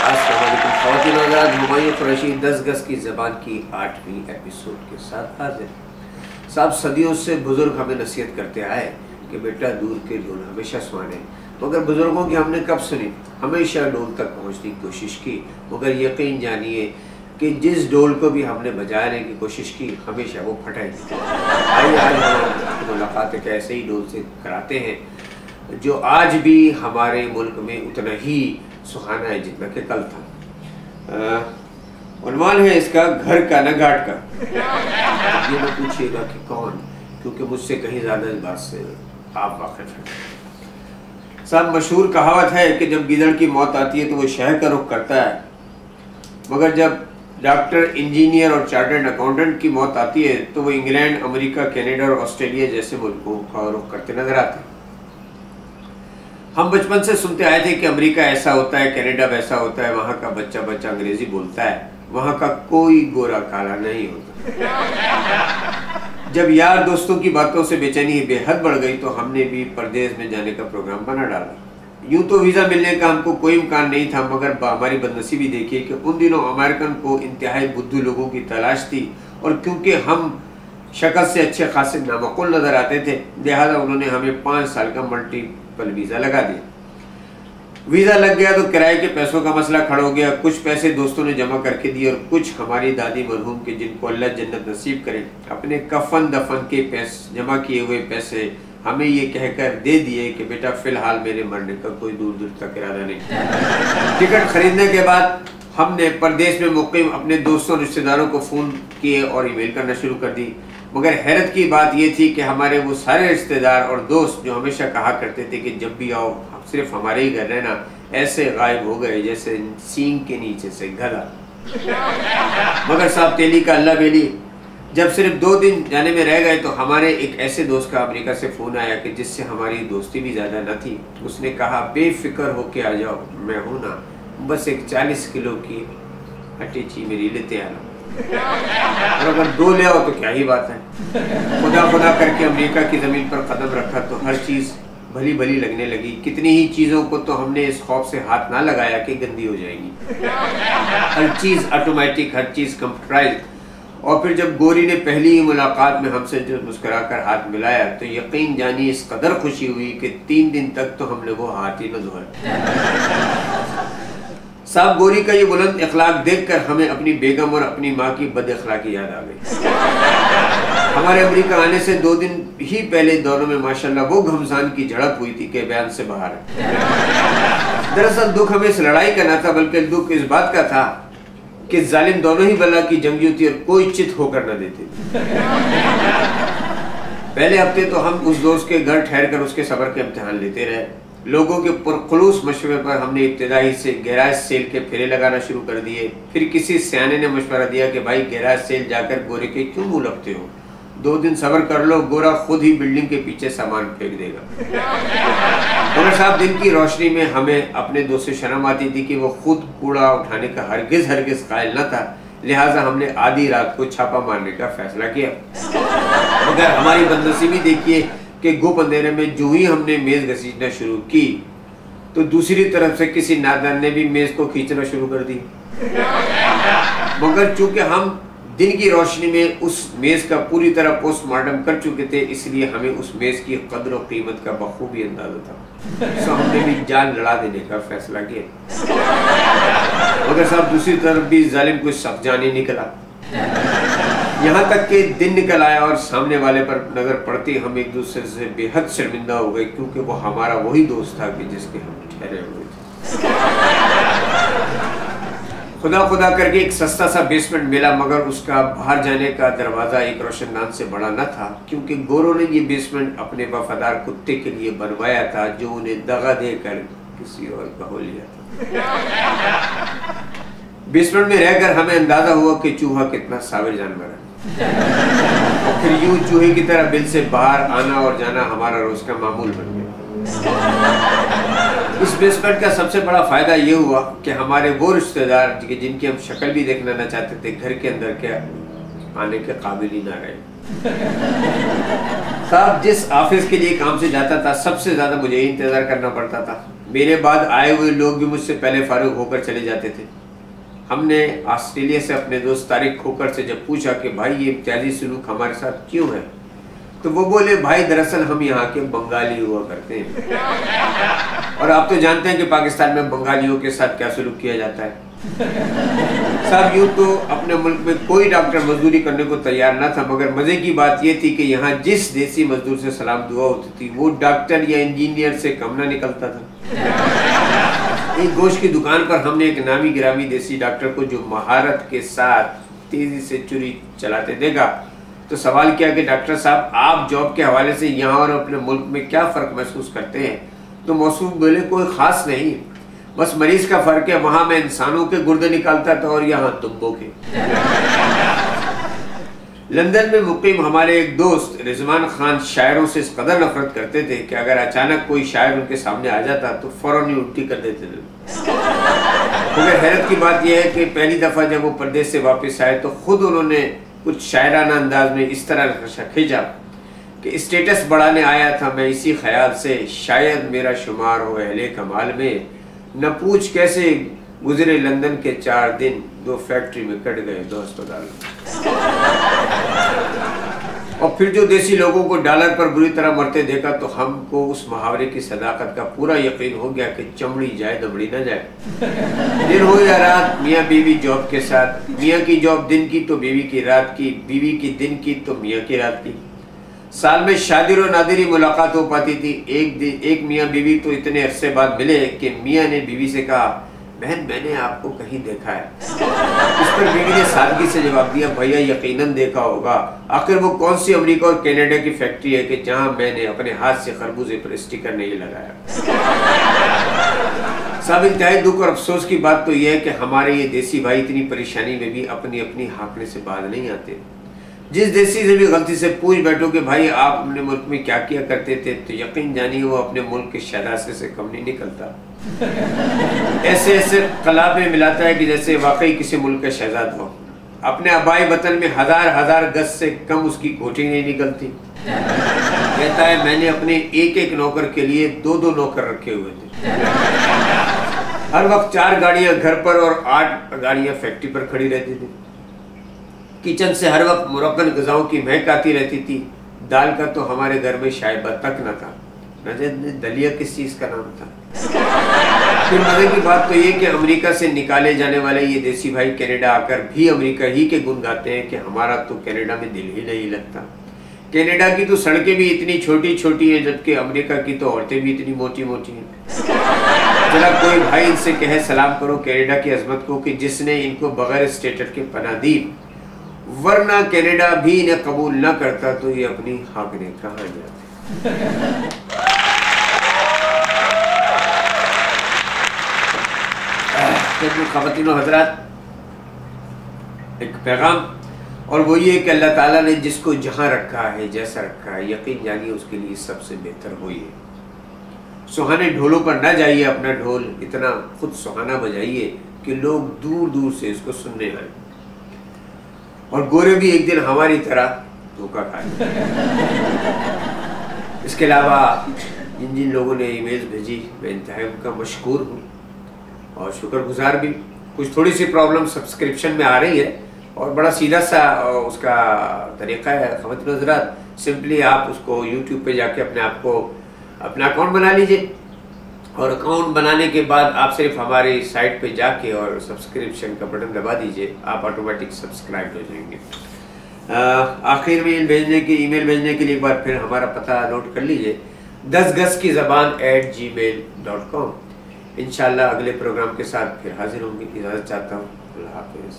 ख़वातीन हज़रात, हुमायूं कुरैशी 10 गज़ की ज़बान की 8वीं एपिसोड के साथ हाजिर। साहब, सदियों से बुज़ुर्ग हमें नसीहत करते आए कि बेटा दूर के ढोल हमेशा सुहाने, मगर बुज़ुर्गों की हमने कब सुनी? हमेशा डोल तक पहुंचने की कोशिश की, मगर यकीन जानिए कि जिस डोल को भी हमने बजाने की कोशिश की हमेशा वो फटा ही निकला। आइए आज हम मुलाकात एक ऐसे ही डोल से कराते हैं जो आज भी हमारे मुल्क में उतना ही सुहाना है जितना कि कल था। उन्वान है इसका घर का न घाट का। ये ना पूछिएगा कि कौन, क्योंकि मुझसे कहीं ज़्यादा इस बात से आप वाकिफ हैं। साहब, मशहूर कहावत है कि जब गीदड़ की मौत आती है तो वो शहर का रुख करता है, मगर जब डॉक्टर, इंजीनियर और चार्टर्ड अकाउंटेंट की मौत आती है तो वो इंग्लैंड, अमेरिका, कनाडा और ऑस्ट्रेलिया जैसे मुल्कों का रुख करते नजर आते हैं। हम बचपन से सुनते आए थे कि अमेरिका ऐसा होता है, कनाडा वैसा होता है, वहाँ का बच्चा बच्चा अंग्रेजी बोलता है, वहाँ का कोई गोरा काला नहीं होता। जब यार दोस्तों की बातों से बेचैनी बेहद बढ़ गई तो हमने भी परदेश में जाने का प्रोग्राम बना डाला। यूं तो वीज़ा मिलने का हमको कोई इम्कान नहीं था, मगर हमारी बदनसीबी देखिए कि उन दिनों अमेरिकन को इंतहाई बुद्धू लोगों की तलाश थी, और क्योंकि हम शक्ल से अच्छे खासे नामकुल नज़र आते थे, लिहाजा उन्होंने हमें 5 साल का मल्टीपल वीज़ा लगा दिया। वीज़ा लग गया तो किराए के पैसों का मसला खड़ा हो गया। कुछ पैसे दोस्तों ने जमा करके दिए और कुछ हमारी दादी मरहूम के, जिनको अल्लाह जन्नत नसीब करे, अपने कफन दफन के पैसे, जमा किए हुए पैसे हमें ये कहकर दे दिए कि बेटा फ़िलहाल मेरे मरने का कोई दूर दूर तक इरादा नहीं। टिकट खरीदने के बाद हमने परदेश में मुक़ीम अपने दोस्तों रिश्तेदारों को फ़ोन किए और ईमेल करना शुरू कर दी, मगर हैरत की बात यह थी कि हमारे वो सारे रिश्तेदार और दोस्त जो हमेशा कहा करते थे कि जब भी आओ सिर्फ हमारे ही घर रहना, ऐसे गायब हो गए जैसे सींग के नीचे से गधा। मगर साहब, तेली का अल्लाह बेली, जब सिर्फ 2 दिन जाने में रह गए तो हमारे एक ऐसे दोस्त का अमेरिका से फ़ोन आया कि जिससे हमारी दोस्ती भी ज़्यादा न थी। उसने कहा, बेफिक्र होके आ जाओ, मैं हूँ ना, बस एक 40 किलो की अटैची मेरी लेते आना, और अगर 2 ले आओ तो क्या ही बात है। खुदा खुदा करके अमेरिका की ज़मीन पर कदम रखा तो हर चीज़ भली भली लगने लगी। कितनी ही चीज़ों को तो हमने इस खौफ से हाथ ना लगाया कि गंदी हो जाएगी। हर चीज़ ऑटोमेटिक, हर चीज़ कंप्यूटराइज। और फिर जब गोरी ने पहली ही मुलाकात में हमसे जो मुस्कुराकर हाथ मिलाया तो यकीन जानिए इस कदर खुशी हुई कि 3 दिन तक तो हमने वो हाथ ही न धोया। साहब, गोरी का ये बुलंद इखलाक देखकर हमें अपनी बेगम और अपनी माँ की बद इखलाकी याद आ गई। हमारे अमेरिका आने से 2 दिन ही पहले दोनों में माशाल्लाह वो घमसान की झड़प हुई थी कि बयान से बाहर है। दरअसल दुख हमें इस लड़ाई का ना था, बल्कि दुख इस बात का था कि जालिम दोनों ही बला की जंगजू थी और कोई चित होकर न देते। पहले हफ्ते तो हम उस दोस्त के घर ठहर कर उसके सब्र के इम्तिहान लेते रहे। लोगों के पुरखुलूस मशवरे पर हमने इब्तिदाई से गैराज सेल के फेरे लगाना शुरू कर दिए। फिर किसी सियाने ने मशवरा दिया कि भाई गैराज सेल जाकर गोरे के क्यों मुँह लगते हो, 2 दिन सब्र कर लो, गोरा खुद ही बिल्डिंग के पीछे सामान फेंक देगा। मगर साहब, दिन की रोशनी में हमें अपने दोस्त से शर्म आती थी कि वो खुद कूड़ा उठाने का हरगिज हरगिज कायल न था, लिहाजा हमने आधी रात को छापा मारने का फैसला किया। मगर हमारी बदनसीबी देखिए कि गुप अंधेरे में जो ही हमने मेज घसीटना शुरू की तो दूसरी तरफ से किसी नादान ने भी मेज को खींचना शुरू कर दी। मगर चूंकि हम दिन की रोशनी में उस मेज का पूरी तरह पोस्टमार्टम कर चुके थे, इसलिए हमें उस मेज की कद्र और कीमत का बखूबी अंदाजा था। सो हमने भी जान लड़ा देने का फैसला किया। मगर साहब, दूसरी तरफ भी जालिम कुछ सख्त जानी निकला। यहाँ तक कि दिन निकल आया और सामने वाले पर नजर पड़ती हम एक दूसरे से बेहद शर्मिंदा हो गए, क्योंकि वो हमारा वही दोस्त था कि जिसके हम ठहरे हुए थे। खुदा खुदा करके एक सस्ता सा बेसमेंट मिला, मगर उसका बाहर जाने का दरवाज़ा एक रोशनदान से बड़ा न था, क्योंकि गोरों ने ये बेसमेंट अपने वफादार कुत्ते के लिए बनवाया था जो उन्हें दगा देकर किसी और का हो लिया था। बेसमेंट में रहकर हमें अंदाजा हुआ कि चूहा कितना साबिर जानवर है। फिर यूं चूहे की तरह बिल से बाहर आना और जाना हमारा रोज का मामूल बन गया। इस बेसमेंट का सबसे बड़ा फायदा ये हुआ कि हमारे वो रिश्तेदार जिनकी हम शक्ल भी देखना न चाहते थे, घर के अंदर के आने के काबिल ही ना रहे। साहब, जिस ऑफिस के लिए काम से जाता था सबसे ज्यादा मुझे इंतजार करना पड़ता था। मेरे बाद आए हुए लोग भी मुझसे पहले फारूक होकर चले जाते थे। हमने ऑस्ट्रेलिया से अपने दोस्त तारिक खोकर से जब पूछा कि भाई ये इम्तियाजी सलूक हमारे साथ क्यों है, तो वो बोले भाई दरअसल हम यहाँ के बंगाली हुआ करते हैं और आप तो जानते हैं कि पाकिस्तान में बंगालियों के साथ क्या सलूक किया जाता है। साहब यूँ तो अपने मुल्क में कोई डॉक्टर मजदूरी करने को तैयार ना था, मगर मजे की बात यह थी कि यहाँ जिस देसी मजदूर से सलाम दुआ होती थी वो डॉक्टर या इंजीनियर से कम ना निकलता था। एक गोश्त की दुकान पर हमने एक नामी गिरामी देसी डॉक्टर को जो महारत के साथ तेजी से चुरी चलाते देखा तो सवाल किया कि डॉक्टर साहब आप जॉब के हवाले से यहाँ और अपने मुल्क में क्या फ़र्क महसूस करते हैं? तो मौसूफ बोले कोई ख़ास नहीं, बस मरीज का फ़र्क है, वहाँ मैं इंसानों के गुर्दे निकालता था और यहाँ तुब्बों के। लंदन में मुकीम हमारे एक दोस्त रिजवान खान शायरों से इस कदर नफरत करते थे कि अगर अचानक कोई शायर उनके सामने आ जाता तो फ़ौरन ही उल्टी कर देते थे। मगर हैरत की बात यह है कि पहली दफ़ा जब वो परदेश से वापस आए तो खुद उन्होंने कुछ शायराना अंदाज में इस तरह खींचा कि स्टेटस बढ़ाने आया था मैं इसी ख्याल से, शायद मेरा शुमार हो अहले कमाल में, न पूछ कैसे गुजरे लंदन के 4 दिन, 2 फैक्ट्री में कट गए 2 अस्पताल और फिर जो देसी लोगों को डॉलर पर बुरी तरह मरते देखा तो हमको उस मुहावरे की सदाकत का पूरा यकीन हो गया कि चमड़ी जाए दमड़ी न जाए। दिन हो या रात मियाँ बीवी जॉब के साथ, मियाँ की जॉब दिन की तो बीवी की रात की, बीवी की दिन की तो मियाँ की रात की। साल में शादिर और नादिर मुलाकात हो पाती थी। एक मियाँ बीवी तो इतने अरसे बाद मिले कि मियाँ ने बीवी से कहा बहन मैंने आपको कहीं देखा है। इस पर बीवी ने सादगी से जवाब दिया भैया यकीनन देखा होगा, आखिर वो कौन सी अमेरिका और कनाडा की फैक्ट्री है कि जहां मैंने अपने हाथ से खरबूजे पर स्टिकर नहीं लगाया। सब इंतहाई दुख और अफसोस की बात तो यह है कि हमारे ये देसी भाई इतनी परेशानी में भी अपनी अपनी हाँकने से बाज नहीं आते। जिस देसी से भी गलती से पूछ बैठो कि भाई आप अपने मुल्क में क्या किया करते थे तो यकीन जानिए वो अपने मुल्क के शहनाज़े से कम नहीं निकलता। ऐसे ऐसे कलाब में मिलाता है कि जैसे वाकई किसी मुल्क का शहजाद हो। अपने आबाई वतन में हजार गज से कम उसकी कोठी नहीं निकलती। कहता है मैंने अपने एक नौकर के लिए 2 नौकर रखे हुए थे। हर वक्त 4 गाड़ियां घर पर और 8 गाड़ियां फैक्ट्री पर खड़ी रहती थी। किचन से हर वक्त मुरक्कन ग़िज़ाओं की महक आती रहती थी। दाल का तो हमारे घर में शायबा तक न था, न जाने दलिया किस चीज़ का नाम था। फिर मजे की बात तो ये कि अमेरिका से निकाले जाने वाले ये देसी भाई कनाडा आकर भी अमेरिका ही के गुण गाते हैं कि हमारा तो कनाडा में दिल ही नहीं लगता। कनाडा की तो सड़कें भी इतनी छोटी छोटी हैं जबकि अमेरिका की तो औरतें भी इतनी मोटी मोटी हैं। जरा कोई भाई इनसे कहे सलाम करो कनाडा की अजमत को कि जिसने इनको बगैर स्टेटस के पनाह दी, वरना कनाडा भी इन्हें कबूल न करता तो ये अपनी हाँकने कहाँ जाते। ख़वातीन और हज़रात, एक पैगाम और वो ये कि अल्लाह ताला ने जिसको जहाँ रखा है जैसा रखा है यकीन जानिए उसके लिए सबसे बेहतर हो। ये सुहाने ढोलों पर ना जाइए, अपना ढोल इतना खुद सुहाना बजाइए कि लोग दूर दूर से इसको सुनने आए और गोरे भी एक दिन हमारी तरह धोखा खाए। इसके अलावा जिन लोगों ने ईमेल भेजी मैं इंतहाई उनका मशकूर हूँ और शुक्रगुजार भी। कुछ थोड़ी सी प्रॉब्लम सब्सक्रिप्शन में आ रही है और बड़ा सीधा सा उसका तरीका है ख़वातीन और हज़रात, सिंपली आप उसको यूट्यूब पे जाके अपने आप को अपना अकाउंट बना लीजिए और अकाउंट बनाने के बाद आप सिर्फ हमारी साइट पे जाके और सब्सक्रिप्शन का बटन दबा दीजिए, आप ऑटोमेटिक सब्सक्राइब हो जाएंगे। आखिर में ईमेल भेजने के लिए एक बार फिर हमारा पता नोट कर लीजिए 10gazkizaban@gmail.com। इंशाल्लाह अगले प्रोग्राम के साथ फिर हाजिर होंगे। इजाज़त चाहता हूँ। अल्लाह हाफ़िज़।